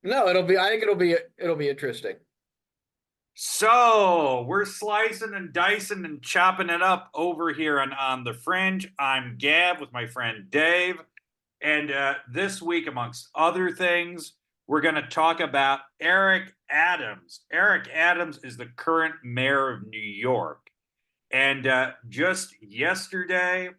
No, it'll be. I think it'll be interesting. So we're slicing and dicing and chopping it up over here on the Fringe. I'm Gab with my friend Dave, and this week, amongst other things, we're going to talk about Eric Adams. Eric Adams is the current mayor of New York, and just yesterday,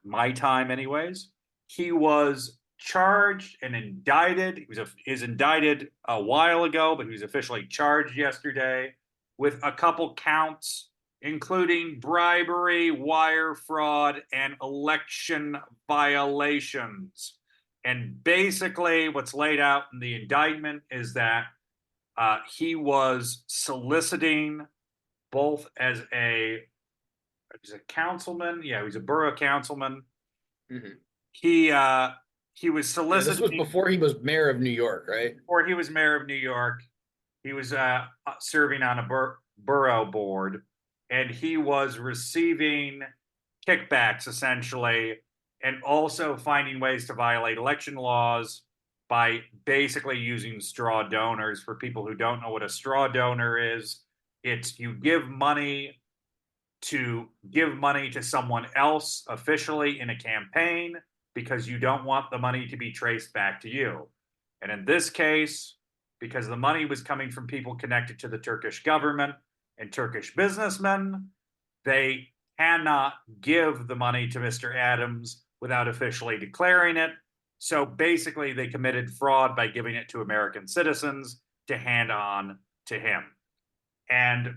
my time, anyways. He was charged and indicted. Is indicted a while ago, but he was officially charged yesterday with a couple counts, including bribery, wire fraud, and election violations. And basically, what's laid out in the indictment is that he was soliciting both as a he's a councilman. Yeah, he's a borough councilman. Hmm. He uh, he was Yeah, this was soliciting before he was mayor of New York, right? before he was mayor of New York. He was serving on a borough board, and he was receiving kickbacks essentially, and also finding ways to violate election laws by basically using straw donors. For people who don't know what a straw donor is, it's you give money to someone else officially in a campaign because you don't want the money to be traced back to you. And in this case, because the money was coming from people connected to the Turkish government and Turkish businessmen, they cannot give the money to Mr. Adams without officially declaring it. So basically, they committed fraud by giving it to American citizens to hand on to him. And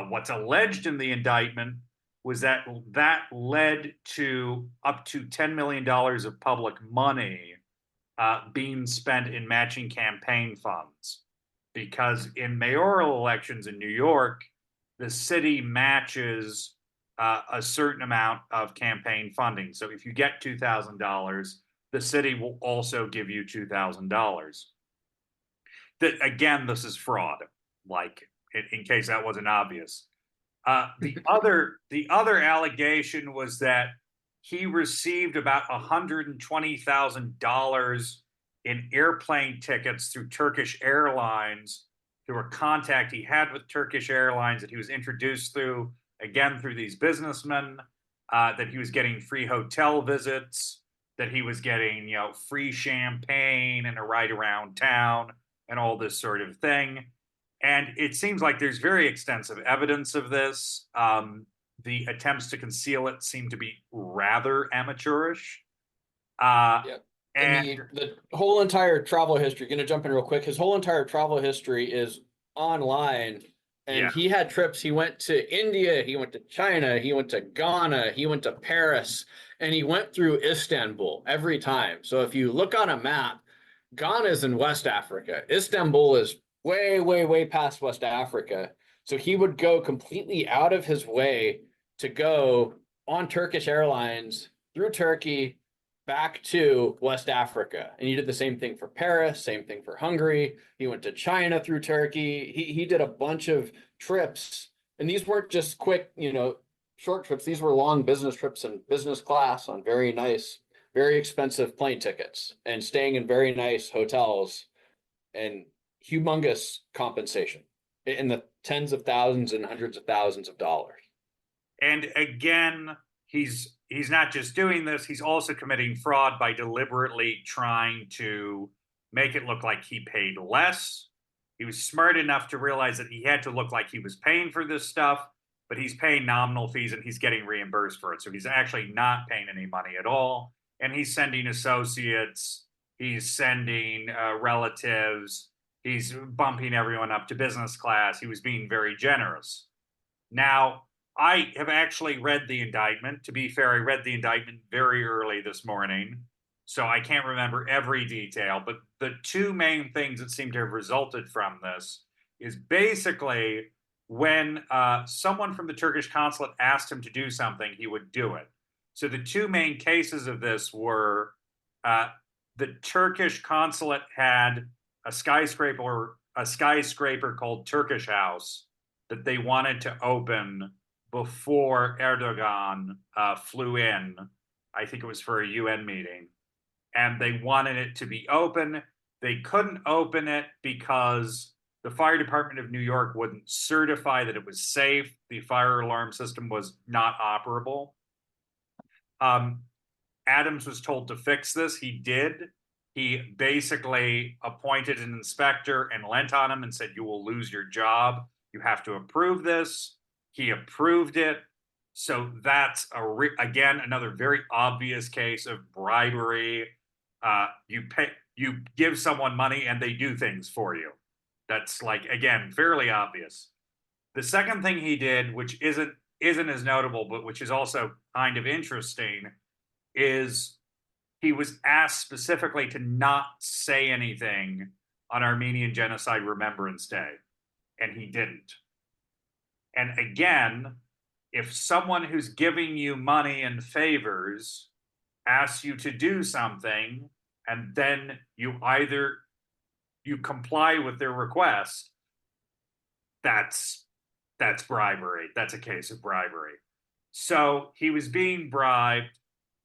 what's alleged in the indictment was that that led to up to $10 million of public money being spent in matching campaign funds. Because in mayoral elections in New York, the city matches a certain amount of campaign funding. So if you get $2,000, the city will also give you $2,000. That again, this is fraud. Like in case that wasn't obvious. The other allegation was that he received about $120,000 in airplane tickets through Turkish Airlines through a contact he had with Turkish Airlines that he was introduced through again through these businessmen. That he was getting free hotel visits, that he was getting free champagne and a ride around town and all this sort of thing. And it seems like there's very extensive evidence of this. The attempts to conceal it seem to be rather amateurish. Uh, Yeah. And and the whole entire travel history, going to jump in real quick. His whole entire travel history is online, yeah, and he had trips. He went to India, he went to China, he went to Ghana, he went to Paris, and he went through Istanbul every time. So if you look on a map, Ghana is in West Africa. Istanbul is way, way, way past West Africa. So he would go completely out of his way to go on Turkish Airlines through Turkey back to West Africa. And he did the same thing for Paris, same thing for Hungary. He went to China through Turkey. He did a bunch of trips. And these weren't just quick, short trips. These were long business trips in business class on very nice, very expensive plane tickets and staying in very nice hotels and humongous compensation in the tens of thousands and hundreds of thousands of dollars. and again, he's not just doing this; he's also committing fraud by deliberately trying to make it look like he paid less. He was smart enough to realize that he had to look like he was paying for this stuff, but he's paying nominal fees and he's getting reimbursed for it. So he's actually not paying any money at all. And he's sending associates, he's sending relatives, he's bumping everyone up to business class. He was being very generous. Now, I have actually read the indictment. To be fair, I read the indictment very early this morning, so I can't remember every detail. But the two main things that seem to have resulted from this is basically when someone from the Turkish consulate asked him to do something, he would do it. So the two main cases of this were uh, the Turkish consulate had a skyscraper called Turkish House that they wanted to open before Erdogan flew in. I think it was for a UN meeting, and they wanted it to be open. They couldn't open it because the fire department of New York wouldn't certify that it was safe. The fire alarm system was not operable. Adams was told to fix this. He did. He basically appointed an inspector and lent on him and said, "You will lose your job. You have to approve this." He approved it. So that's again another very obvious case of bribery. You give someone money and they do things for you. That's like, again, fairly obvious. The second thing he did, which isn't as notable, but which is also kind of interesting, is he was asked specifically to not say anything on Armenian Genocide Remembrance Day, and he didn't. And again, if someone who's giving you money and favors asks you to do something, and then you comply with their request, that's bribery. That's a case of bribery. So he was being bribed.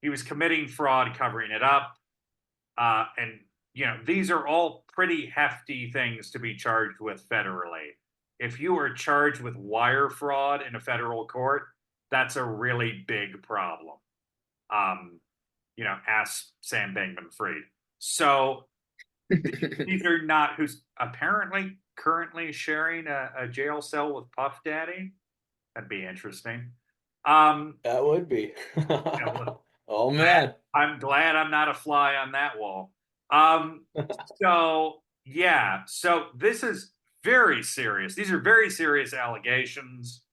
He was committing fraud, covering it up. And, these are all pretty hefty things to be charged with federally. If you are charged with wire fraud in a federal court, that's a really big problem. Ask Sam Bankman-Fried. So these are not who's apparently currently sharing a jail cell with Puff Daddy. That'd be interesting. That would be. Oh man. I'm glad I'm not a fly on that wall. So this is very serious. These are very serious allegations.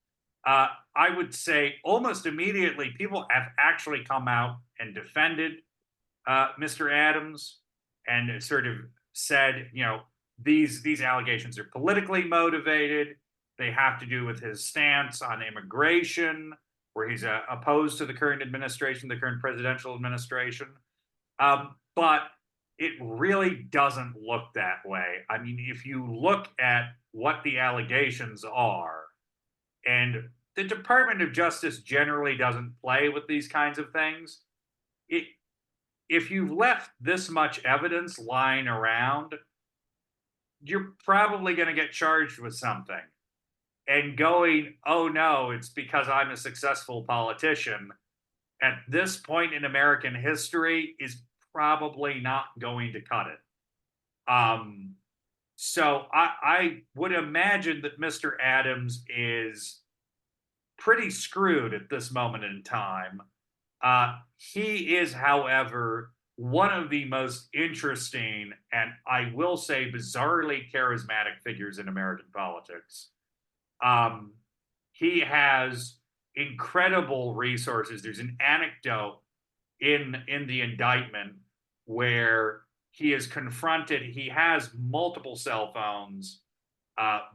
I would say almost immediately people have actually come out and defended Mr. Adams and sort of said, these allegations are politically motivated. They have to do with his stance on immigration, where he's opposed to the current administration, the current presidential administration. But it really doesn't look that way. I mean, if you look at what the allegations are, and the Department of Justice generally doesn't play with these kinds of things, if you've left this much evidence lying around, you're probably going to get charged with something. And going, "Oh no, it's because I'm a successful politician," at this point in American history is probably not going to cut it. So I would imagine that Mr. Adams is pretty screwed at this moment in time. He is, however, one of the most interesting and, I will say, bizarrely charismatic figures in American politics. He has incredible resources. There's an anecdote in the indictment where he is confronted. He has multiple cell phones.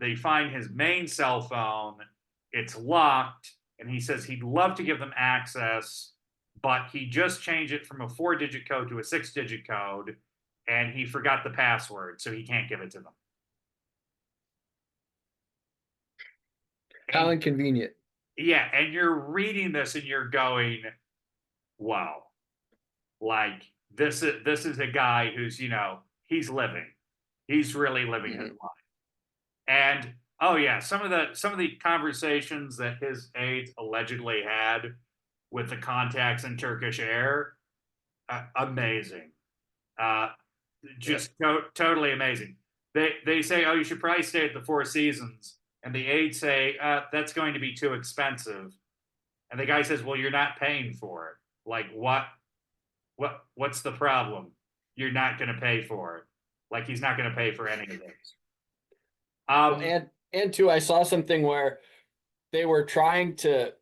They find his main cell phone. It's locked, and he says he'd love to give them access, but he just changed it from a 4-digit code to a 6-digit code, and he forgot the password, so he can't give it to them. How inconvenient. Yeah, and you're reading this and you're going, wow. Like, this is a guy who's, he's living. He's really living his life. And oh yeah, some of the conversations that his aides allegedly had with the contacts in Turkish Air, amazing. Totally amazing. They say, "Oh, you should probably stay at the Four Seasons." And the aides say, "That's going to be too expensive." And the guy says, "Well, you're not paying for it. Like, what's the problem? You're not going to pay for it." Like, he's not going to pay for any of this. And too, I saw something where they were trying to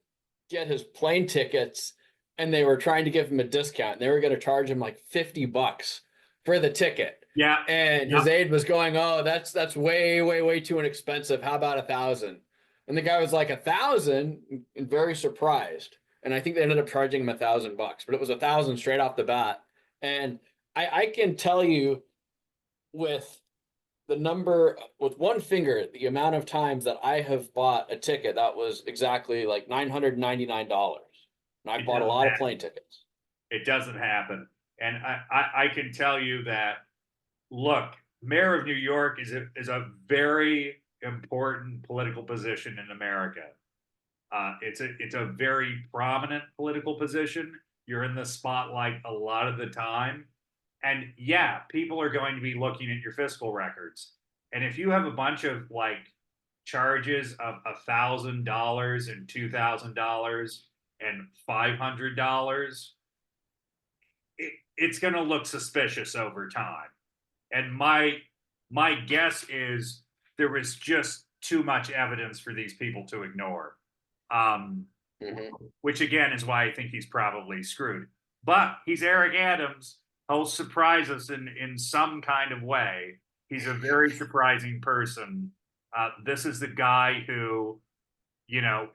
get his plane tickets, and they were trying to give him a discount. They were going to charge him like $50 for the ticket. Yeah. And his aide was going, "Oh, that's way, way, way too inexpensive. How about 1,000?" And the guy was like, 1,000, and very surprised. And I think they ended up charging him $1,000, but it was 1,000 straight off the bat. And I can tell you with one finger, the amount of times that I have bought a ticket that was exactly like $999. And I bought a lot of plane tickets. It doesn't happen. And I can tell you that, look, mayor of New York is a very important political position in America. It's a very prominent political position. You're in the spotlight a lot of the time, and yeah, people are going to be looking at your fiscal records. And if you have a bunch of like charges of $1,000 and $2,000 and $500, it's going to look suspicious over time. And my guess is there was just too much evidence for these people to ignore. Which again is why I think he's probably screwed. But he's Eric Adams. He'll surprise us in some kind of way. He's a very surprising person. This is the guy who,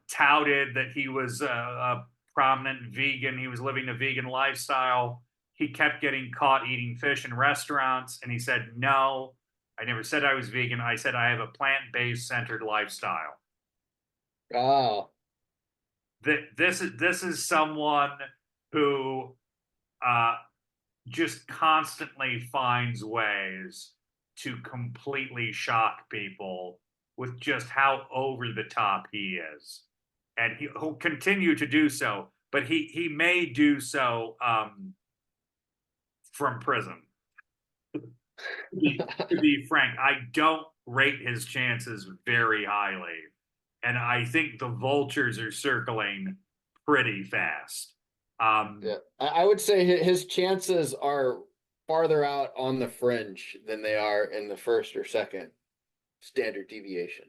touted that he was a prominent vegan. He was living a vegan lifestyle. He kept getting caught eating fish in restaurants, and he said, "No, I never said I was vegan. I said I have a plant-based centered lifestyle." Oh, This is someone who just constantly finds ways to completely shock people with just how over the top he is, and he'll continue to do so. But he may do so from prison. To be frank, I don't rate his chances very highly. And I think the vultures are circling pretty fast. yeah. I would say his chances are farther out on the fringe than they are in the first or second standard deviation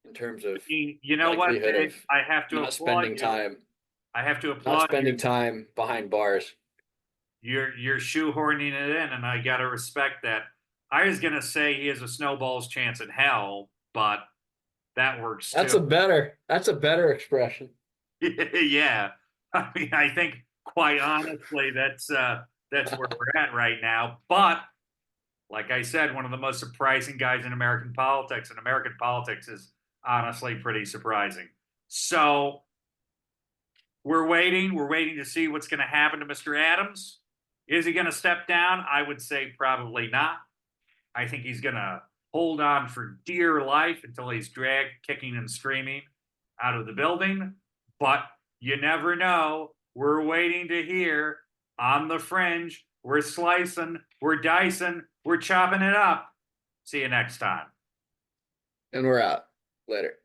in terms of you know what, Dave? I have to not spending time. I have to applaud not spending you. time behind bars. You're shoehorning it in, and I gotta respect that. I was gonna say he has a snowball's chance in hell, but that works That's too. a better expression. Yeah, I mean, I think quite honestly, that's where we're at right now. But like I said, one of the most surprising guys in American politics, and American politics is honestly pretty surprising. So we're waiting. We're waiting to see what's going to happen to Mr. Adams. Is he going to step down? I would say probably not. I think he's going to hold on for dear life until he's dragged kicking and screaming out of the building. But you never know. We're waiting to hear on the fringe. We're slicing, we're dicing, we're chopping it up. See you next time. And we're out. Later.